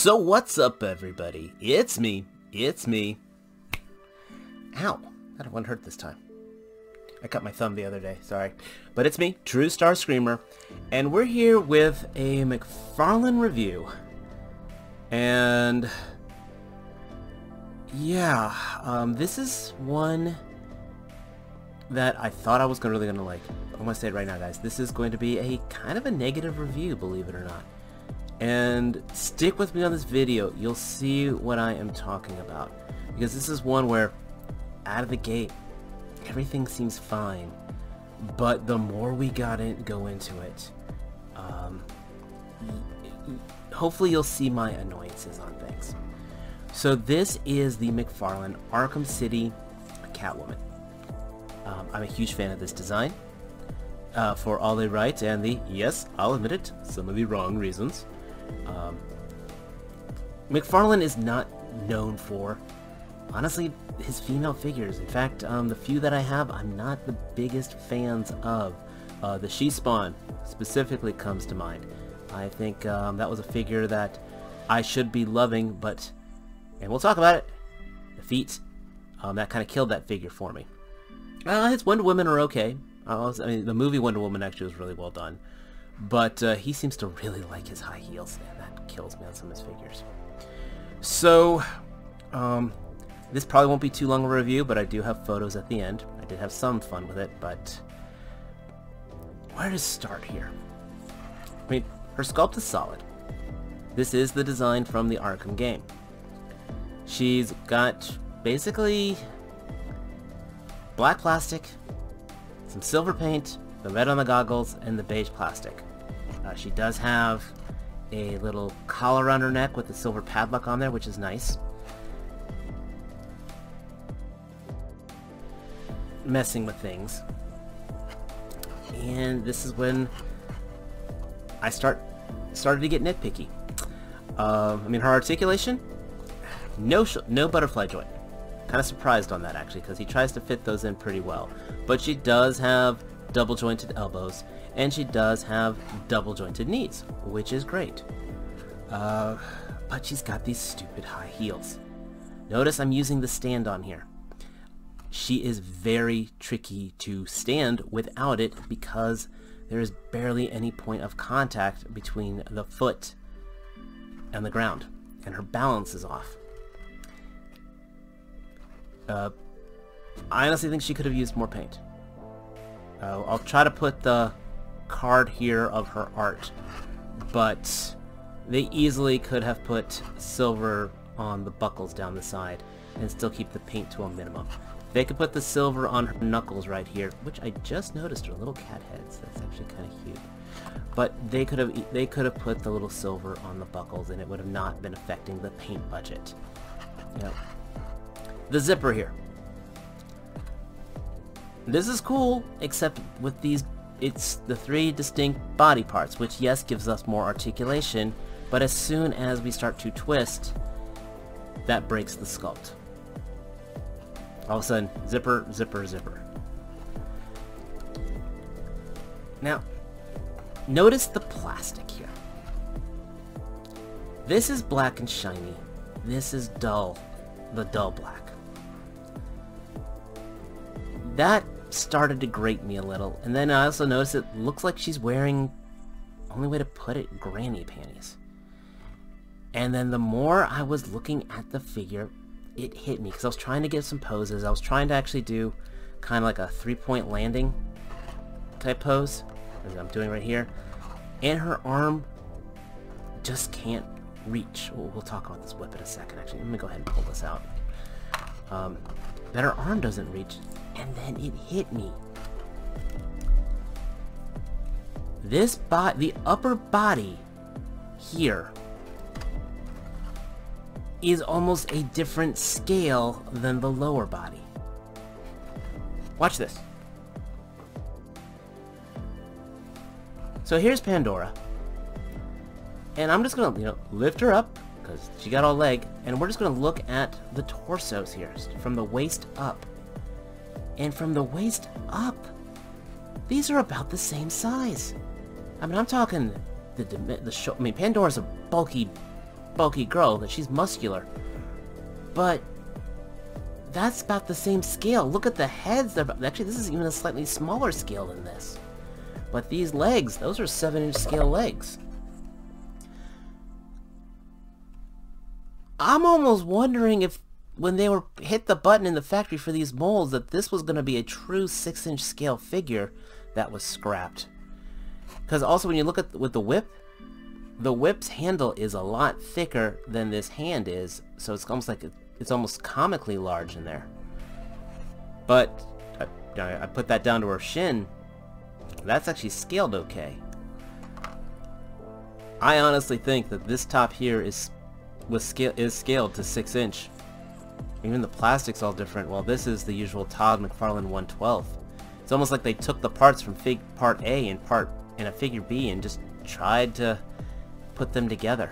So what's up, everybody? It's me. Ow, that one hurt this time. I cut my thumb the other day, sorry. But it's me, True Star Screamer, and we're here with a Mcfarlane review. And yeah, this is one that I thought I was really gonna like. I'm gonna say it right now, guys. This is going to be a kind of a negative review, believe it or not. And stick with me on this video, you'll see what I am talking about. Because this is one where, out of the gate, everything seems fine. But the more we go into it, hopefully you'll see my annoyances on things. So this is the Mcfarlane Arkham City Catwoman. I'm a huge fan of this design. For all the right and the, yes, I'll admit it, some of the wrong reasons. Mcfarlane is not known for, honestly, his female figures. In fact, the few that I have, I'm not the biggest fans of. The She-Spawn specifically comes to mind. I think that was a figure that I should be loving, but, and we'll talk about it, the feet, that kind of killed that figure for me. His Wonder Woman are okay. I mean, the movie Wonder Woman actually was really well done. But he seems to really like his high heels, and that kills me on some of his figures. So, this probably won't be too long a review, but I do have photos at the end. I did have some fun with it, but where to start here? I mean, her sculpt is solid. This is the design from the Arkham game. She's got basically black plastic, some silver paint, the red on the goggles, and the beige plastic. She does have a little collar around her neck with a silver padlock on there, which is nice. Messing with things. And this is when I started to get nitpicky. I mean, her articulation, no butterfly joint. Kind of surprised on that, actually, because he tries to fit those in pretty well. But she does have double jointed elbows, and she does have double jointed knees, which is great. But she's got these stupid high heels. Notice I'm using the stand on here. She is very tricky to stand without it because there is barely any point of contact between the foot and the ground, and her balance is off. I honestly think she could have used more paint. I'll try to put the card here of her art, but they easily could have put silver on the buckles down the side and still keep the paint to a minimum. They could put the silver on her knuckles right here, which I just noticed are little cat heads. That's actually kind of cute. But they could have put the little silver on the buckles, and it would have not been affecting the paint budget. You know, the zipper here. This is cool, except with these, it's the three distinct body parts, which yes, gives us more articulation, but as soon as we start to twist, that breaks the sculpt. All of a sudden, zipper, zipper, zipper. Now, notice the plastic here. This is black and shiny. This is dull, the dull black. That started to grate me a little, and then I also noticed it looks like she's wearing, only way to put it, granny panties. And then the more I was looking at the figure, it hit me, because I was trying to get some poses. I was trying to actually do kind of like a three-point landing type pose, as I'm doing right here, and her arm just can't reach. We'll talk about this whip in a second, actually. Let me go ahead and pull this out. That her arm doesn't reach. And then it hit me. This the upper body here is almost a different scale than the lower body. Watch this. So here's Pandora. And I'm just gonna, lift her up, because she got all leg, and we're just gonna look at the torsos here, from the waist up. And from the waist up, these are about the same size. I mean, I'm talking the show. I mean, Pandora's a bulky bulky girl, that she's muscular. But that's about the same scale. Look at the heads. Actually, this is even a slightly smaller scale than this. But these legs, those are 7-inch scale legs. I'm almost wondering if when they were hit the button in the factory for these molds that this was going to be a true 6-inch scale figure that was scrapped. Because also when you look at with the whip's handle is a lot thicker than this hand is, so it's almost like it's almost comically large in there. But I put that down to her shin. That's actually scaled okay. I honestly think that this top here is scaled to 6-inch. Even the plastic's all different. Well, this is the usual Todd McFarlane 1/12. It's almost like they took the parts from part A and a figure B and just tried to put them together.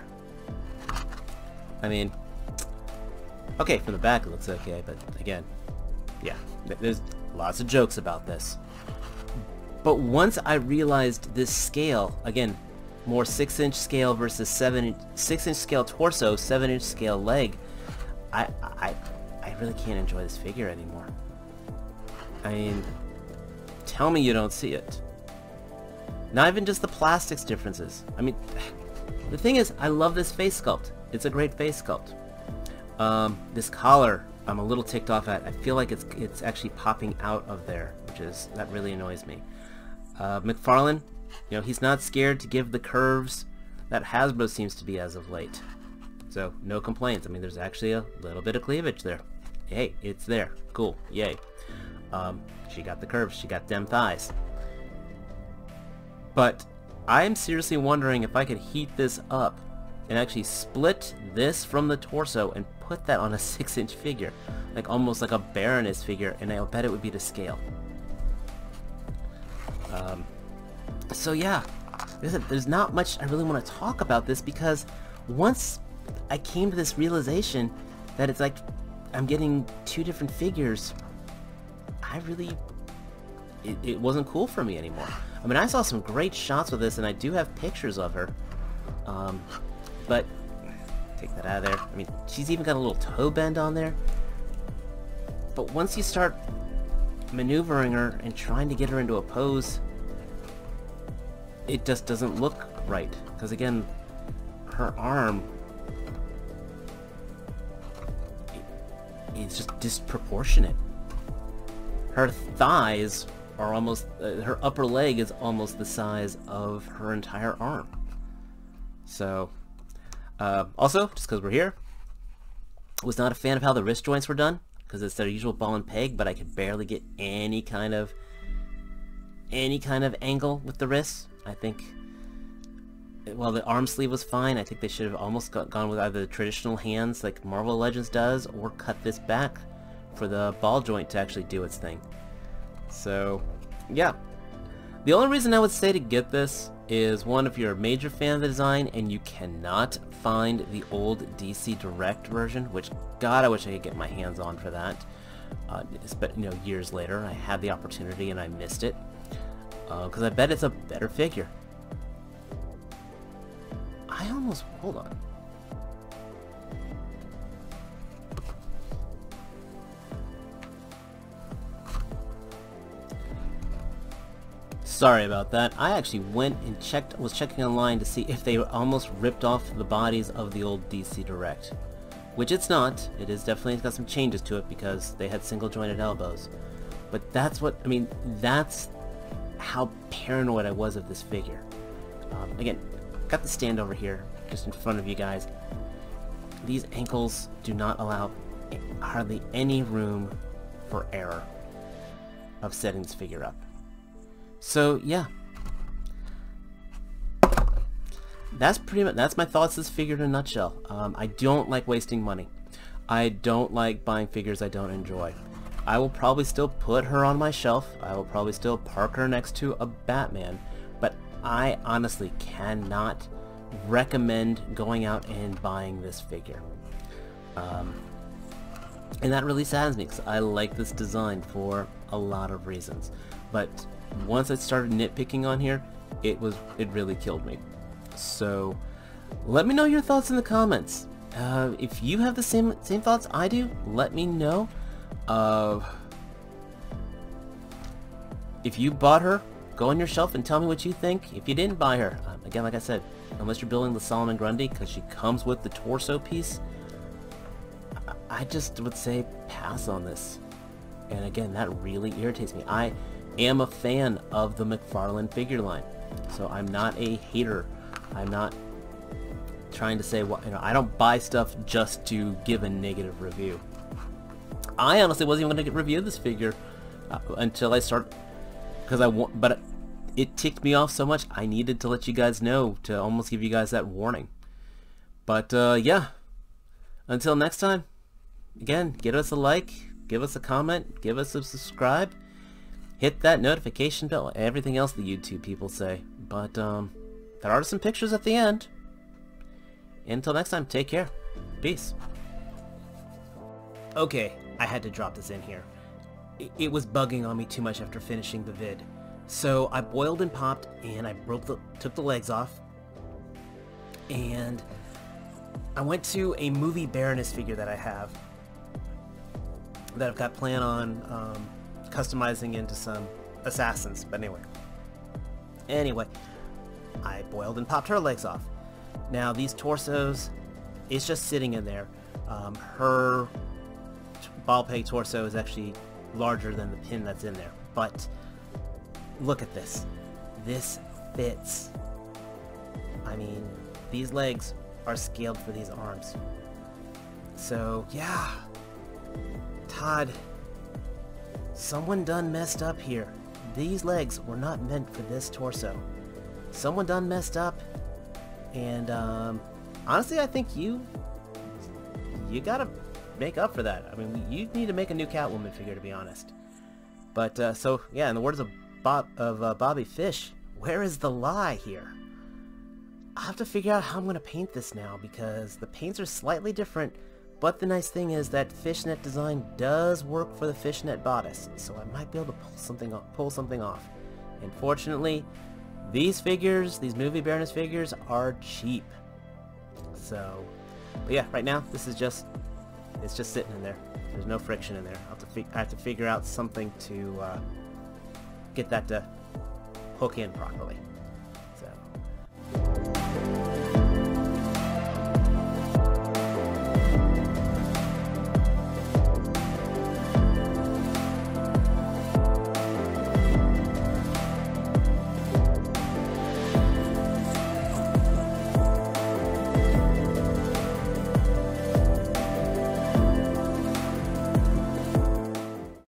I mean, okay, from the back it looks okay, but again, yeah, there's lots of jokes about this. But once I realized this scale, again, more 6-inch scale versus 6-inch scale torso, 7-inch scale leg, I really can't enjoy this figure anymore. I mean, tell me you don't see it. Not even just the plastics differences. I mean, the thing is, I love this face sculpt. It's a great face sculpt. This collar, I'm a little ticked off at. I feel like it's actually popping out of there, that really annoys me. Mcfarlane, you know, he's not scared to give the curves that Hasbro seems to be as of late. So, no complaints. I mean, there's actually a little bit of cleavage there. Hey, it's there. Cool. Yay. She got the curves. She got them thighs. But I'm seriously wondering if I could heat this up and actually split this from the torso and put that on a 6-inch figure. Like almost like a Baroness figure, and I'll bet it would be to scale. So yeah, there's not much I really want to talk about this, because once I came to this realization that it's like I'm getting two different figures, it wasn't cool for me anymore. I mean, I saw some great shots with this, and I do have pictures of her, but take that out of there. I mean, she's even got a little toe bend on there. But once you start maneuvering her and trying to get her into a pose, it just doesn't look right. Because again, her arm is just disproportionate. Her thighs are almost, her upper leg is almost the size of her entire arm. So, also, just because we're here, was not a fan of how the wrist joints were done, because it's their usual ball and peg, but I could barely get any kind of angle with the wrists. I think, while the arm sleeve was fine, I think they should have almost gone with either the traditional hands like Marvel Legends does, or cut this back for the ball joint to actually do its thing. So, yeah. The only reason I would say to get this is, one, if you're a major fan of the design and you cannot find the old DC Direct version, which, God, I wish I could get my hands on for that. But, you know, years later, I had the opportunity and I missed it. Because I bet it's a better figure. Hold on. Sorry about that. I actually went and was checking online to see if they almost ripped off the bodies of the old DC Direct. Which it's not. It is definitely got some changes to it because they had single jointed elbows. But that's that's how paranoid I was of this figure. Again, got the stand over here, just in front of you guys. These ankles do not allow hardly any room for error of setting this figure up. So yeah, that's my thoughts of this figure in a nutshell. I don't like wasting money. I don't like buying figures I don't enjoy. I will probably still put her on my shelf. I will probably still park her next to a Batman, but I honestly cannot recommend going out and buying this figure. And that really saddens me, because I like this design for a lot of reasons. But once I started nitpicking on here, it really killed me. So Let me know your thoughts in the comments. If you have the same thoughts I do, let me know. If you bought her, go on your shelf and tell me what you think. If you didn't buy her, again, like I said, unless you're building the Solomon Grundy, because she comes with the torso piece, I just would say pass on this. And again, that really irritates me. I am a fan of the Mcfarlane figure line, so I'm not a hater. I'm not trying to say, what, I don't buy stuff just to give a negative review. I honestly wasn't even going to review this figure until I started, because but it ticked me off so much I needed to let you guys know, to almost give you guys that warning. But yeah, until next time, again, give us a like, give us a comment, give us a subscribe, hit that notification bell, everything else the YouTube people say. But there are some pictures at the end. Until next time, take care. Peace. Okay, I had to drop this in here. It was bugging on me too much after finishing the vid. So I boiled and popped, and I took the legs off, and I went to a movie Baroness figure that I have, that I've got plan on customizing into some assassins. But anyway, I boiled and popped her legs off. Now these torsos, it's just sitting in there. Her ball peg torso is actually larger than the pin that's in there. But look at this. This fits. I mean, these legs are scaled for these arms. So yeah, Todd, someone done messed up here. These legs were not meant for this torso. Someone done messed up. And honestly, I think you gotta make up for that. I mean, you need to make a new Catwoman figure, to be honest. But so yeah, in the words of Bobby Fish, where is the lie here? I'll have to figure out how I'm gonna paint this now, because the paints are slightly different. But the nice thing is that fishnet design does work for the fishnet bodice, so I might be able to pull something off. Unfortunately, these figures, these movie Baroness figures, are cheap. So, but yeah, right now this is it's just sitting in there. There's no friction in there. I have to figure out something to get that to hook in properly.